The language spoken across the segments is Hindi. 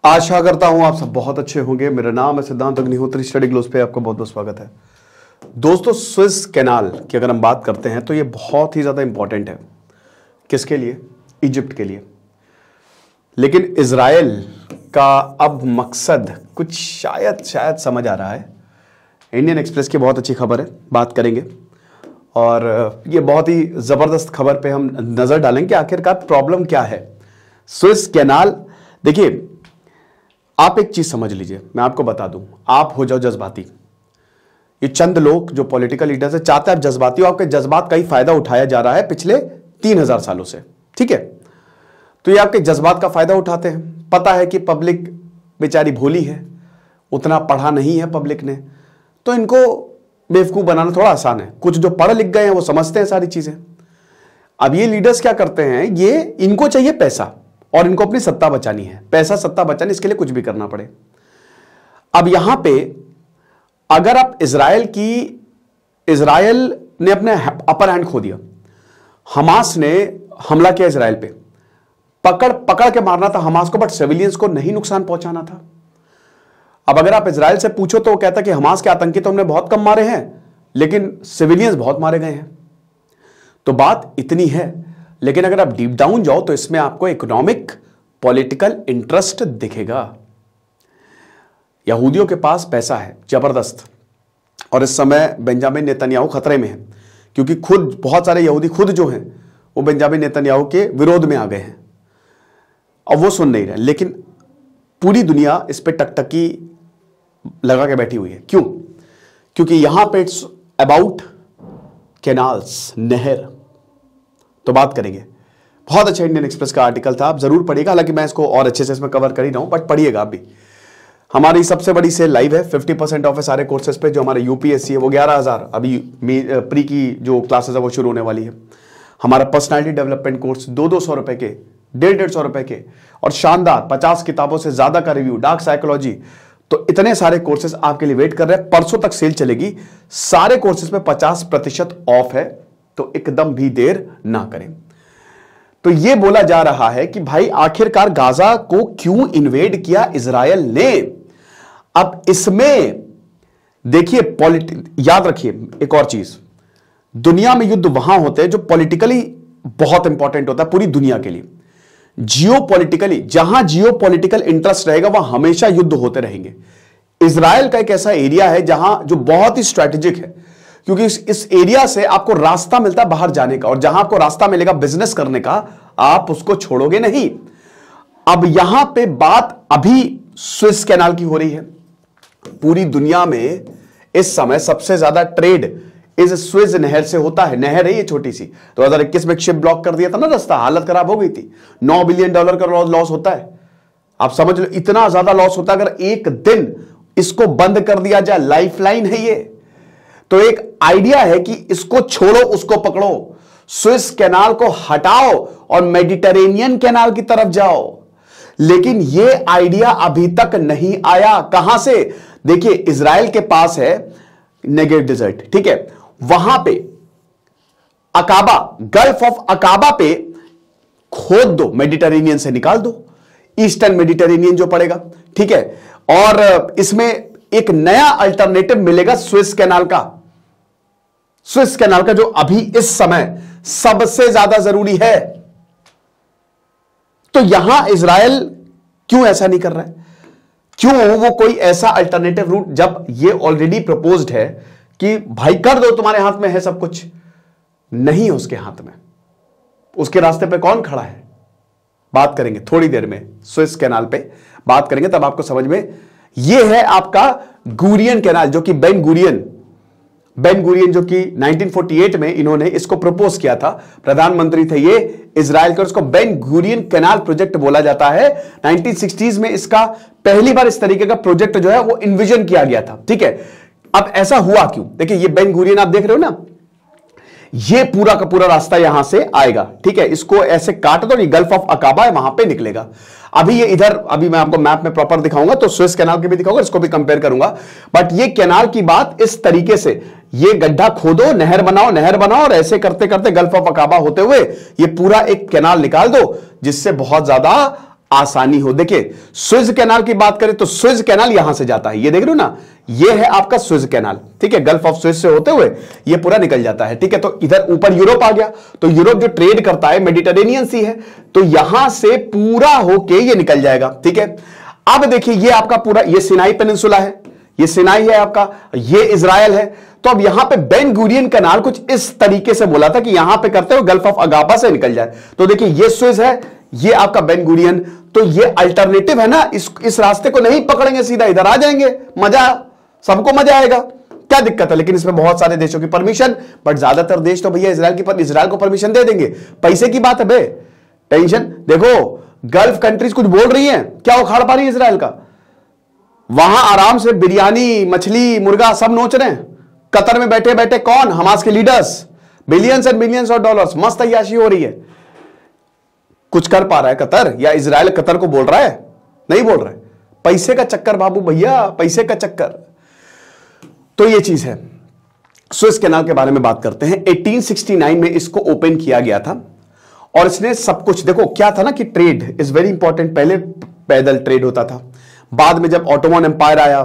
आशा करता हूं आप सब बहुत अच्छे होंगे। मेरा नाम है सिद्धांत अग्निहोत्री, स्टडी ग्लोस पे आपका बहुत बहुत स्वागत है। दोस्तों, स्विस कैनाल की अगर हम बात करते हैं तो ये बहुत ही ज्यादा इंपॉर्टेंट है। किसके लिए? इजिप्ट के लिए। लेकिन इजराइल का अब मकसद कुछ शायद समझ आ रहा है। इंडियन एक्सप्रेस की बहुत अच्छी खबर है, बात करेंगे और ये बहुत ही जबरदस्त खबर पे हम नजर डालेंगे कि आखिरकार प्रॉब्लम क्या है। स्विस कैनाल, देखिए आप एक चीज समझ लीजिए, मैं आपको बता दूं, आप हो जाओ जज्बाती। ये चंद लोग जो पॉलिटिकल लीडर्स है चाहते हैं आप जज्बाती हो, आपके जज्बात का ही फायदा उठाया जा रहा है पिछले 3000 सालों से, ठीक है। तो ये आपके जज्बात का फायदा उठाते हैं। पता है कि पब्लिक बेचारी भोली है, उतना पढ़ा नहीं है पब्लिक ने, तो इनको बेवकूफ बनाना थोड़ा आसान है। कुछ जो पढ़ लिख गए हैं वो समझते हैं सारी चीजें। अब ये लीडर्स क्या करते हैं, ये इनको चाहिए पैसा और इनको अपनी सत्ता बचानी है। पैसा सत्ता बचानी, इसके लिए कुछ भी करना पड़े। अब यहां पे अगर आप इजराइल ने अपने अपर हैंड खो दिया। हमास ने हमला किया इजराइल पे, पकड़ के मारना था हमास को, बट सिविलियंस को नहीं नुकसान पहुंचाना था। अब अगर आप इजराइल से पूछो तो वो कहता कि हमास के आतंकी तो हमने बहुत कम मारे हैं, लेकिन सिविलियंस बहुत मारे गए हैं। तो बात इतनी है। लेकिन अगर आप डीप डाउन जाओ तो इसमें आपको इकोनॉमिक पॉलिटिकल इंटरेस्ट दिखेगा। यहूदियों के पास पैसा है जबरदस्त, और इस समय बेंजामिन नेतन्याहू खतरे में है, क्योंकि खुद बहुत सारे यहूदी खुद जो हैं वो बेंजामिन नेतन्याहू के विरोध में आ गए हैं। अब वो सुन नहीं रहे, लेकिन पूरी दुनिया इस पे टकटकी लगा के बैठी हुई है। क्यों? क्योंकि यहां पे इट्स अबाउट कैनाल्स, नहर। तो बात करेंगे। बहुत अच्छा इंडियन एक्सप्रेस का आर्टिकल था, आप जरूर पढ़िएगा। हालांकि मैं इसको और अच्छे से इसमें कवर कर ही रहा हूं, बट पढ़िएगा आप भी। हमारी सबसे बड़ी सेल लाइव है, 50% ऑफ है सारे कोर्सेज पे। जो हमारे यूपीएससी है वो 11,000 अभी प्री की जो क्लासेस है वो शुरू होने वाली है। हमारा पर्सनालिटी डेवलपमेंट कोर्स 200 रुपए के, 150 रुपए के, और शानदार 50 किताबों से ज्यादा का रिव्यू, डार्क साइकोलॉजी। तो इतने सारे कोर्सेज आपके लिए वेट कर रहे हैं। परसों तक सेल चलेगी, सारे कोर्सेज पे 50% ऑफ है, तो एकदम भी देर ना करें। तो यह बोला जा रहा है कि भाई आखिरकार गाजा को क्यों इन्वेड किया इजराइल ने। अब इसमें देखिए, याद रखिए एक और चीज, दुनिया में युद्ध वहां होते हैं जो पॉलिटिकली बहुत इंपॉर्टेंट होता है पूरी दुनिया के लिए। जियोपॉलिटिकली, जहां जियोपॉलिटिकल इंटरेस्ट रहेगा वहां हमेशा युद्ध होते रहेंगे। इजराइल का एक ऐसा एरिया है जहां जो बहुत ही स्ट्रेटेजिक है, क्योंकि इस एरिया से आपको रास्ता मिलता है बाहर जाने का, और जहां आपको रास्ता मिलेगा बिजनेस करने का, आप उसको छोड़ोगे नहीं। अब यहां पे बात अभी स्विस कैनाल की हो रही है। पूरी दुनिया में इस समय सबसे ज्यादा ट्रेड इस स्विस नहर से होता है। नहर है ये छोटी सी, 2021 में एक शिप ब्लॉक कर दिया था ना, रास्ता, हालत खराब हो गई थी। $9 बिलियन का लॉस होता है। आप समझ लो इतना ज्यादा लॉस होता है अगर एक दिन इसको बंद कर दिया जाए। लाइफलाइन है ये। तो एक आइडिया है कि इसको छोड़ो, उसको पकड़ो, स्विस कैनाल को हटाओ और मेडिटेरेनियन कैनाल की तरफ जाओ। लेकिन यह आइडिया अभी तक नहीं आया। कहां से? देखिए, इजराइल के पास है नेगेव डिजर्ट, ठीक है। वहां पे अकाबा, गल्फ ऑफ अकाबा पे खोद दो, मेडिटेरेनियन से निकाल दो, ईस्टर्न मेडिटेरेनियन जो पड़ेगा, ठीक है। और इसमें एक नया अल्टरनेटिव मिलेगा स्विस कैनाल का। स्विस कैनाल का जो अभी इस समय सबसे ज्यादा जरूरी है। तो यहां इजराइल क्यों ऐसा नहीं कर रहा है? क्यों वो कोई ऐसा अल्टरनेटिव रूट, जब ये ऑलरेडी प्रपोज्ड है कि भाई कर दो, तुम्हारे हाथ में है सब कुछ, नहीं है उसके हाथ में। उसके रास्ते पे कौन खड़ा है? बात करेंगे थोड़ी देर में, स्विस कैनाल पे बात करेंगे, तब आपको समझ में। यह है आपका गुरियन कैनाल, जो कि बेन गुरियन जो कि 1948 में इन्होंने इसको प्रपोज किया था, प्रधानमंत्री थे ये इजराइल के, उसको बेन गुरियन कैनाल प्रोजेक्ट बोला जाता है। 1960s में इसका पहली बार इस तरीके का प्रोजेक्ट जो है वो इन्विजन किया गया था, ठीक है। अब ऐसा हुआ क्यों? देखिए, ये बेन गुरियन आप देख रहे हो ना, ये पूरा का पूरा रास्ता यहां से आएगा, ठीक है। इसको ऐसे काट दो, ये गल्फ ऑफ अकाबा है, वहां पे निकलेगा। अभी ये इधर, अभी मैं आपको मैप में प्रॉपर दिखाऊंगा, तो स्विस कैनाल के भी दिखाऊंगा, इसको भी कंपेयर करूंगा। बट ये कैनाल की बात इस तरीके से, ये गड्ढा खोदो, नहर बनाओ, और ऐसे करते करते गल्फ ऑफ अकाबा होते हुए ये पूरा एक कैनाल निकाल दो, जिससे बहुत ज्यादा आसानी हो। देखिए स्विज कैनाल की बात करें तो स्विज कैनाल यहां से जाता है, ये देख रहे हो ना, ये है आपका स्विज कैनाल, ठीक है, गल्फ ऑफ स्विज से होते हुए ये पूरा निकल जाता है, ठीक है। तो इधर ऊपर यूरोप आ गया, तो यूरोप जो ट्रेड करता है मेडिटेरेनियन सी है, तो यहां से पूरा होके ये निकल जाएगा, ठीक है। अब देखिए ये आपका पूरा, ये सिनाई पेनिनसुला है, ये सिनाई है आपका, ये इजराइल है। तो अब यहां पे बेन गुरियन कैनाल कुछ इस तरीके से बोला था कि यहां पे करते हुए गल्फ ऑफ अगाबा से निकल जाए। तो देखिए ये स्विज है, ये आपका बेन गुरियन, तो ये अल्टरनेटिव है ना, इस रास्ते को नहीं पकड़ेंगे, सीधा इधर आ जाएंगे, मजा, सबको मजा आएगा, क्या दिक्कत है। लेकिन इसमें बहुत सारे देशों की परमिशन, बट ज्यादातर देश तो भैया इजराइल को परमिशन दे देंगे, पैसे की बात है बे, टेंशन। देखो गल्फ कंट्रीज कुछ बोल रही हैं, क्या उखाड़ पा रही है इजराइल का, वहां आराम से बिरयानी, मछली, मुर्गा सब नोच रहे हैं। कतर में बैठे बैठे कौन, हमास के leaders, billions and billions of dollars, मस्त अय्याशी हो रही है। कुछ कर पा रहा है कतर या इजराइल कतर को बोल रहा है, नहीं बोल रहा है, पैसे का चक्कर बाबू भैया, पैसे का चक्कर। तो ये चीज है। स्विस कैनाल के बारे में बात करते हैं। 1869 में इसको ओपन किया गया था और इसने सब कुछ, देखो क्या था ना कि ट्रेड इज वेरी इंपॉर्टेंट। पहले पैदल ट्रेड होता था, बाद में जब ऑटोमन एम्पायर आया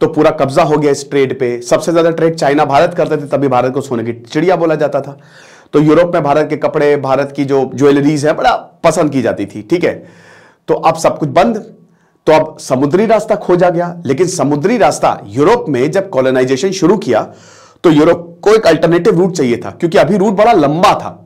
तो पूरा कब्जा हो गया इस ट्रेड पे। सबसे ज्यादा ट्रेड चाइना भारत करते थे, तभी भारत को सोने की चिड़िया बोला जाता था। तो यूरोप में भारत के कपड़े, भारत की जो ज्वेलरीज है बड़ा पसंद की जाती थी, ठीक है। तो अब सब कुछ बंद, तो अब समुद्री रास्ता खोजा गया। लेकिन समुद्री रास्ता यूरोप में जब कॉलोनाइजेशन शुरू किया तो यूरोप को एक अल्टरनेटिव रूट चाहिए था, क्योंकि अभी रूट बड़ा लंबा था।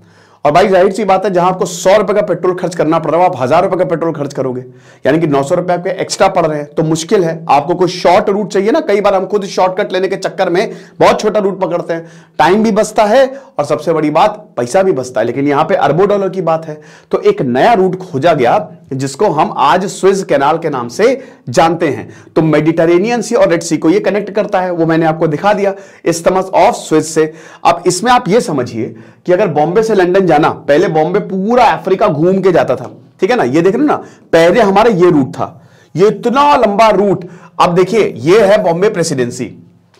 और भाई जाहिर सी बात है, जहां आपको 100 रुपए का पेट्रोल खर्च करना पड़ रहा है, आप 1000 रुपए का पेट्रोल खर्च करोगे, यानी कि 900 रुपए आपके एक्स्ट्रा पड़ रहे हैं, तो मुश्किल है। आपको कोई शॉर्ट रूट चाहिए ना, कई बार हम खुद शॉर्टकट लेने के चक्कर में बहुत छोटा रूट पकड़ते हैं, टाइम भी बचता है और सबसे बड़ी बात पैसा भी बचता है। लेकिन यहां पे अरबों डॉलर की बात है, तो एक नया रूट खोजा गया जिसको हम आज स्विज कैनाल के नाम से जानते हैं। तो मेडिटेरेनियन सी और रेड सी को ये कनेक्ट करता है, वो मैंने आपको दिखा दिया, इस्थमस ऑफ स्विज से। अब इसमें आप ये समझिए कि अगर बॉम्बे से लंदन जाना, पहले बॉम्बे पूरा अफ्रीका घूम के जाता था, ठीक है ना, ये देख रहे हो ना, पहले हमारा ये रूट था, ये इतना लंबा रूट। अब देखिए ये है बॉम्बे प्रेसिडेंसी,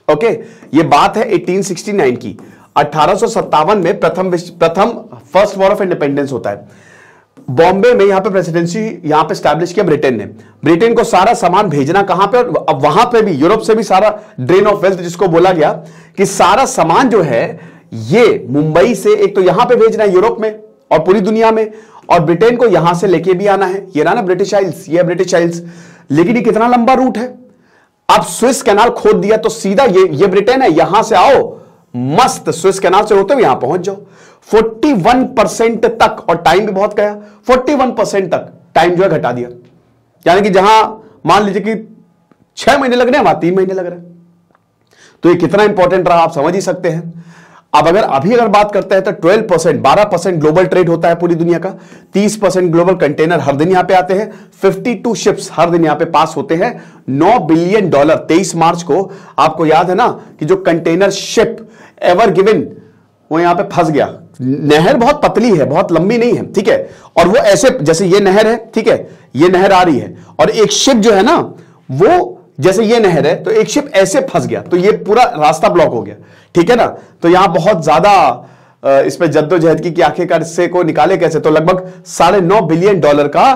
ओके, ये बात है 1869 की। 1857 में प्रथम फर्स्ट वॉर ऑफ इंडिपेंडेंस होता है बॉम्बे में, यहां पे प्रेसिडेंसी यहां पे स्टैब्लिश किया ब्रिटेन ने। ब्रिटेन को सारा सामान भेजना कहां पे, अब वहां पे भी यूरोप से भी सारा ड्रेन ऑफ वेल्थ जिसको बोला गया कि सारा सामान जो है ये मुंबई से एक तो यहां पे भेजना है यूरोप में और पूरी दुनिया में, और ब्रिटेन को यहां से लेके भी आना है। ये ना ब्रिटिश आइल्स, ये ब्रिटिश आइल्स। लेकिन ये कितना लंबा रूट है। अब स्विस कैनाल खोद दिया तो सीधा ये ब्रिटेन है, यहां से आओ, मस्त स्विस कैनाल से होते हुए यहां पहुंच जाओ। 41% तक, और टाइम भी बहुत गया, 41% तक टाइम जो है घटा दिया। यानी कि जहां मान लीजिए कि 6 महीने लग रहे हैं, वहां 3 महीने लग रहे हैं। तो ये कितना इंपॉर्टेंट रहा आप समझ ही सकते हैं। अब अगर बात करते हैं तो 12% ग्लोबल ट्रेड होता है पूरी दुनिया का, 30% ग्लोबल कंटेनर हर दिन यहां पे आते हैं, 52 शिप्स हर दिन यहां पे पास होते हैं, $9 बिलियन। 23 मार्च को आपको याद है ना कि जो कंटेनर शिप एवर गिवन वो यहां पे फंस गया। नहर बहुत पतली है, बहुत लंबी नहीं है, ठीक है, और वो ऐसे जैसे ये नहर है, ठीक है, ये नहर आ रही है और एक शिप जो है ना वो जैसे ये नहर है, तो एक शिप ऐसे फंस गया तो ये पूरा रास्ता ब्लॉक हो गया, ठीक है ना। तो यहां बहुत ज्यादा इस पे जद्दोजहद की कि आखिरकार इससे को निकाले कैसे, तो लगभग $9.5 बिलियन का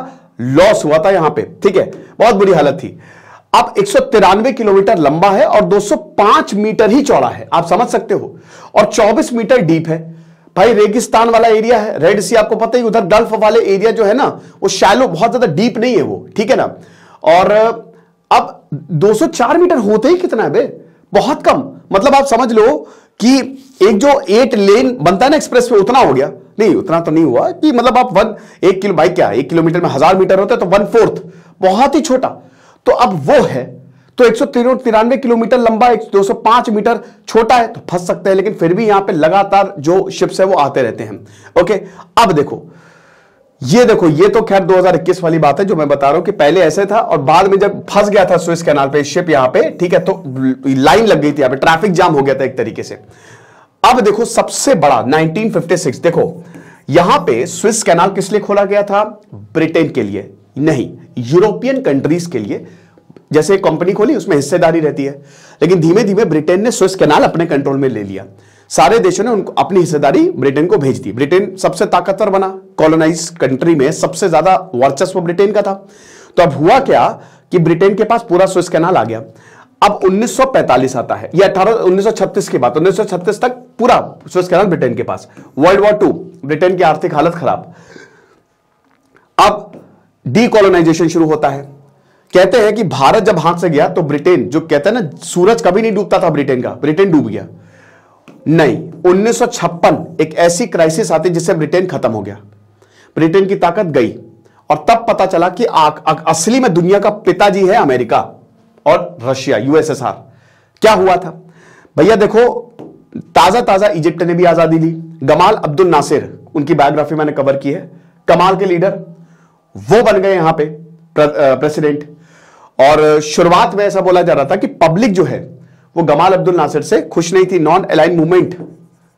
लॉस हुआ था यहां पे, ठीक है, बहुत बुरी हालत थी। अब 193 किलोमीटर लंबा है और 205 मीटर ही चौड़ा है, आप समझ सकते हो, और 24 मीटर डीप है। भाई रेगिस्तान वाला एरिया है, रेड सी आपको पता ही, उधर गल्फ वाले एरिया जो है ना वो शैलो, बहुत ज्यादा डीप नहीं है वो, ठीक है ना। और अब 204 मीटर होते ही कितना है बे, बहुत कम। मतलब आप समझ लो कि एक जो 8 लेन बनता है ना एक्सप्रेस पे, उतना हो गया नहीं, उतना तो नहीं हुआ कि मतलब आप 1 किलो, भाई क्या 1 किलोमीटर में 1000 मीटर होता है, तो 1/4, बहुत ही छोटा। तो अब वो है, तो 193 किलोमीटर लंबा, 205 मीटर छोटा है, तो फंस सकते हैं। लेकिन फिर भी यहां पे लगातार जो शिप्स है वो आते रहते हैं, ओके। अब देखो, ये तो खैर 2021 वाली बात है जो मैं बता रहा हूं कि पहले ऐसे था और बाद में जब फंस गया था स्विस कैनाल पे शिप यहां पे, ठीक है, तो लाइन लग गई थी यहां पे, ट्रैफिक जाम हो गया था एक तरीके से। अब देखो सबसे बड़ा 1956, देखो यहां पे स्विस कैनाल किस लिए खोला गया था, ब्रिटेन के लिए नहीं, यूरोपियन कंट्रीज के लिए। जैसे एक कंपनी खोली उसमें हिस्सेदारी रहती है, लेकिन धीमे धीमे ब्रिटेन ने स्विस कैनाल अपने कंट्रोल में ले लिया। सारे देशों ने उनको अपनी हिस्सेदारी ब्रिटेन को भेज दी, ब्रिटेन सबसे ताकतवर बना, कॉलोनाइज कंट्री में सबसे ज्यादा वर्चस्व ब्रिटेन का था। तो अब हुआ क्या कि ब्रिटेन के पास पूरा स्विस कैनाल आ गया। अब 1945 आता है, या 1936 की बात, 1936 तक पूरा स्विस कैनाल ब्रिटेन के पास। वर्ल्ड वॉर II, ब्रिटेन की आर्थिक हालत खराब। अब डीकोलोनाइजेशन शुरू होता है। कहते हैं कि भारत जब हाथ से गया तो ब्रिटेन, जो कहते हैं ना सूरज कभी नहीं डूबता था ब्रिटेन का, ब्रिटेन डूब गया। नहीं, 1956 एक ऐसी क्राइसिस आती जिससे ब्रिटेन खत्म हो गया, ब्रिटेन की ताकत गई, और तब पता चला कि असली में दुनिया का पिताजी है अमेरिका और रशिया, USSR। क्या हुआ था भैया? देखो, ताजा ताजा इजिप्ट ने भी आजादी ली। गमाल अब्दुल नासिर, उनकी बायोग्राफी मैंने कवर की है, कमाल के लीडर, वो बन गए यहां पे प्रेसिडेंट। और शुरुआत में ऐसा बोला जा रहा था कि पब्लिक जो है वो गमाल अब्दुल नासिर से खुश नहीं थी। नॉन अलाइन मूवमेंट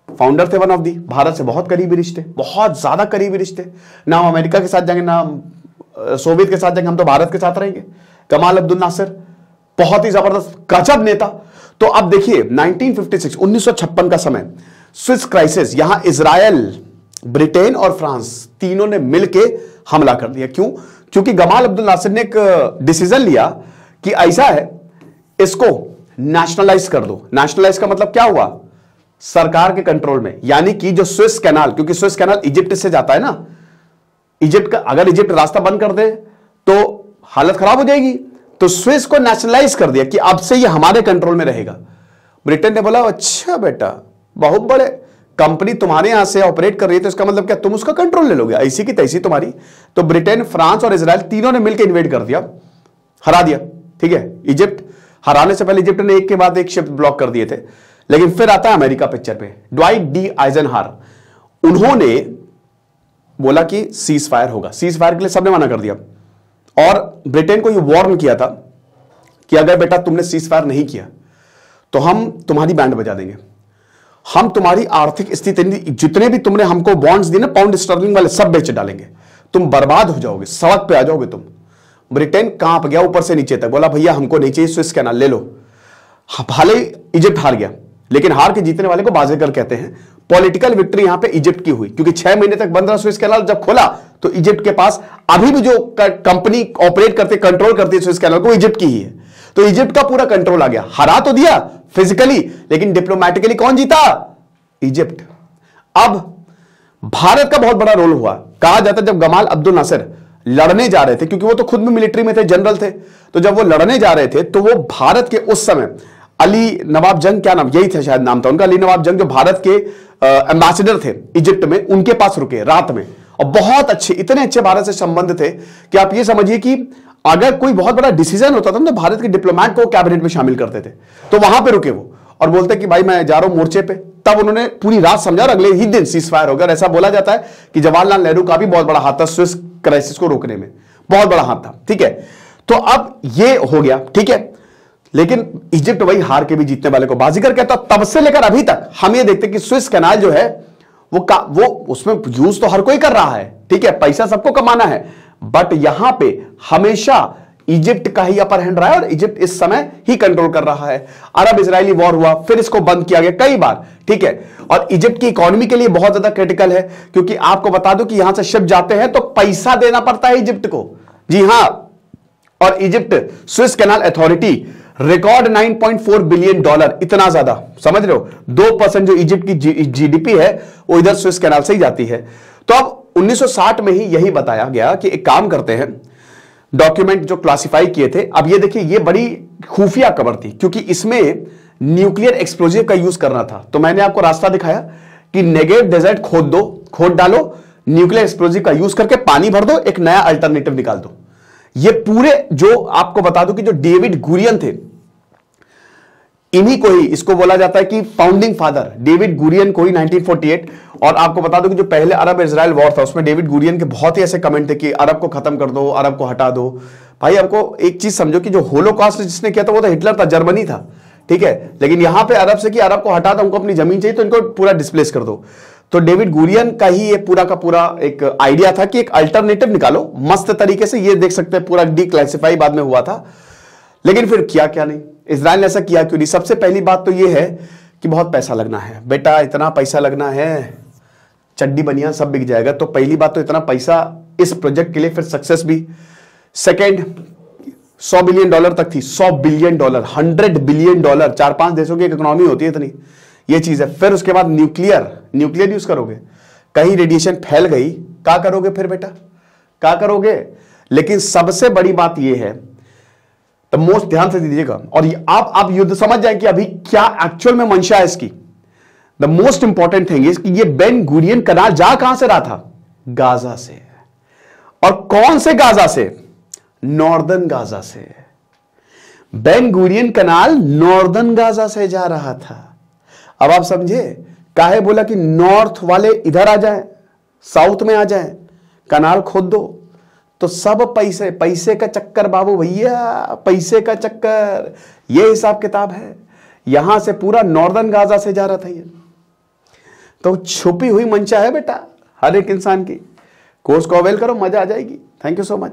फाउंडर थे, वन ऑफ दी, भारत से बहुत करीबी रिश्ते, बहुत ज्यादा करीबी रिश्ते, ना हम अमेरिका के साथ जाएंगे ना सोवियत के साथ जाएंगे, हम तो भारत के साथ रहेंगे। गमाल अब्दुल नासिर बहुत ही जबरदस्त गजब नेता। तो अब देखिए 1956 1956 का समय, स्विस क्राइसिस, यहां इजराइल, ब्रिटेन और फ्रांस तीनों ने मिलकर हमला कर दिया। क्यों? क्योंकि गमाल अब्दुल नासिर ने एक डिसीजन लिया कि ऐसा है, इसको नेशनलाइज कर दो। नेशनलाइज का मतलब क्या हुआ? सरकार के कंट्रोल में। यानी कि जो स्विस कैनाल, क्योंकि स्विस कैनाल इजिप्ट से जाता है ना, इजिप्ट का अगर इजिप्ट रास्ता बंद कर दे तो हालत खराब हो जाएगी। तो स्विस को नेशनलाइज कर दिया कि अब से ये हमारे कंट्रोल में रहेगा। ब्रिटेन ने बोला अच्छा बेटा, बहुत बड़े कंपनी तुम्हारे यहां से ऑपरेट कर रही है, तो इसका मतलब क्या तुम उसका कंट्रोल ले लोगे? ऐसी की तैसी तुम्हारी। तो ब्रिटेन, फ्रांस और इजराइल तीनों ने मिलकर इन्वेड कर दिया, हरा दिया। ठीक है, इजिप्ट हराने से पहले इजिप्ट ने एक के बाद एक शिप ब्लॉक कर दिए थे। लेकिन फिर आता है अमेरिका पिक्चर पे, ड्वाइट डी आइजनहावर, उन्होंने बोला कि सीज फायर होगा। सीज फायर के लिए सबने मना कर दिया, और ब्रिटेन को यह वार्न किया था कि अगर बेटा तुमने सीज फायर नहीं किया तो हम तुम्हारी बैंड बजा देंगे, हम तुम्हारी आर्थिक स्थिति, जितने भी तुमने हमको बॉन्ड्स दिए ना पाउंड स्टर्लिंग वाले, सब बेच डालेंगे, तुम बर्बाद हो जाओगे, सड़क पे आ जाओगे तुम। ब्रिटेन कांप गया ऊपर से नीचे तक, बोला भैया हमको नहीं चाहिए स्विस कैनाल, ले लो। हाले इजिप्ट हार गया, लेकिन हार के जीतने वाले को बाजीगर कहते हैं। पॉलिटिकल विक्ट्री यहां पे इजिप्ट की हुई, क्योंकि 6 महीने तक बंद रहा स्विस कैनाल, जब खोला तो इजिप्ट के पास अभी भी जो कंपनी ऑपरेट करते, कंट्रोल करती है स्विस कैनाल को, इजिप्ट की ही है। तो इजिप्ट का पूरा कंट्रोल आ गया। हरा तो दिया फिजिकली, लेकिन डिप्लोमैटिकली कौन जीता? इजिप्ट। अब भारत का बहुत बड़ा रोल हुआ। कहा जाता है जब गमाल अब्दुल नासिर लड़ने जा रहे थे, क्योंकि वो तो खुद भी मिलिट्री में थे, जनरल थे, तो जब वो लड़ने जा रहे थे तो वो भारत के उस समय अली नवाब जंग, क्या नाम, यही था शायद नाम था उनका, अली नवाब जंग, जो भारत के एम्बेसडर थे इजिप्ट में, उनके पास रुके रात में। और बहुत अच्छे, इतने अच्छे भारत से संबंध थे कि आप ये समझिए कि अगर कोई बहुत बड़ा डिसीजन होता था तो भारत के डिप्लोमेट को कैबिनेट में शामिल करते थे। तो वहां पे रुके वो और बोलते कि भाई मैं जा रहा हूं मोर्चे पे। तब उन्होंने पूरी रात समझा और अगले ही दिन सीज फायर हो गया। ऐसा बोला जाता है कि जवाहरलाल नेहरू का भी बहुत बड़ा हाथ था स्विस क्राइसिस को रोकने में, बहुत बड़ा हाथ था। ठीक है, तो अब ये हो गया, ठीक है। लेकिन इजिप्ट वही हार के भी जीतने वाले को बाजीगर कहता। तब से लेकर अभी तक हम ये देखते कि स्विस कैनाल जो है वो उसमें यूज तो हर कोई कर रहा है, ठीक है, पैसा सबको कमाना है, बट यहां पे हमेशा इजिप्ट का ही अपर हैंड रहा है और इजिप्ट इस समय ही कंट्रोल कर रहा है। अरब इजरायली वॉर हुआ, फिर इसको बंद किया गया कई बार, ठीक है। और इजिप्ट की इकोनॉमी के लिए बहुत ज्यादा क्रिटिकल है, क्योंकि आपको बता दूं कि यहां से शिप जाते हैं तो पैसा देना पड़ता है इजिप्ट को। जी हां, और Egypt Swiss canal authority record $9.4 billion, इतना ज्यादा, समझ रहे हो, 2% जो इजिप्ट की जीडीपी है वो इधर स्विस कैनाल से ही जाती है। तो अब 1960 में ही यही बताया गया कि एक काम करते हैं, डॉक्यूमेंट जो क्लासिफाई किए थे। अब ये देखिए, ये बड़ी खुफिया खबर थी, क्योंकि इसमें न्यूक्लियर एक्सप्लोजिव का यूज करना था। तो मैंने आपको रास्ता दिखाया कि नेगेव डेजर्ट खोद डालो, न्यूक्लियर एक्सप्लोजिव का यूज करके पानी भर दो, एक नया अल्टरनेटिव निकाल दो। ये पूरे, जो आपको बता दूं कि जो डेविड गुरियन थे, इन्हीं को ही, इसको बोला जाता है कि फाउंडिंग फादर डेविड गुरियन को ही 1948। और आपको बता दो कि जो पहले अरब इजराइल वॉर था उसमें डेविड गुरियन के बहुत ही ऐसे कमेंट थे कि अरब को खत्म कर दो, अरब को हटा दो। भाई हमको एक चीज समझो कि जो होलोकॉस्ट जिसने किया था वो तो हिटलर था, जर्मनी था, ठीक है। लेकिन यहां पे अरब से कि अरब को हटा दो, उनको अपनी जमीन चाहिए तो इनको पूरा डिस्प्लेस कर दो। तो डेविड गुरियन का ही ये पूरा का पूरा एक आइडिया था कि एक अल्टरनेटिव निकालो मस्त तरीके से। ये देख सकते हैं पूरा डीक्लासिफाई बाद में हुआ था, लेकिन फिर किया क्या नहीं, इजराइल ने ऐसा किया क्यों नहीं? सबसे पहली बात तो ये है कि बहुत पैसा लगना है बेटा, इतना पैसा लगना है, चड्डी बनियान सब बिक जाएगा। तो पहली बात तो इतना पैसा इस प्रोजेक्ट के लिए, फिर सक्सेस भी। सेकेंड, $100 बिलियन तक थी, $100 बिलियन, $100 बिलियन, 4-5 देशों की इकोनॉमी होती है इतनी, ये चीज है। फिर उसके बाद न्यूक्लियर यूज करोगे, कहीं रेडिएशन फैल गई, क्या करोगे फिर बेटा, क्या करोगे। लेकिन सबसे बड़ी बात यह है, तो मोस्ट ध्यान से दीजिएगा, और आप युद्ध समझ जाए कि अभी क्या एक्चुअल में मंशा है इसकी। The most important thing is कि ये बेन गुरियन कनाल जा कहां से रहा था, गाजा से। और कौन से गाजा से, नॉर्दर्न गाजा से। बेन गुरियन कनाल नॉर्दर्न गाजा से जा रहा था। अब आप समझे, काहे बोला कि नॉर्थ वाले इधर आ जाएं, साउथ में आ जाएं, कनाल खोद दो। तो सब पैसे का चक्कर बाबू भैया, पैसे का चक्कर, ये हिसाब किताब है। यहां से पूरा नॉर्दर्न गाजा से जा रहा था ये। तो छुपी हुई मंशा है बेटा हर एक इंसान की। कोर्स को अवेल करो, मजा आ जाएगी। Thank you so much.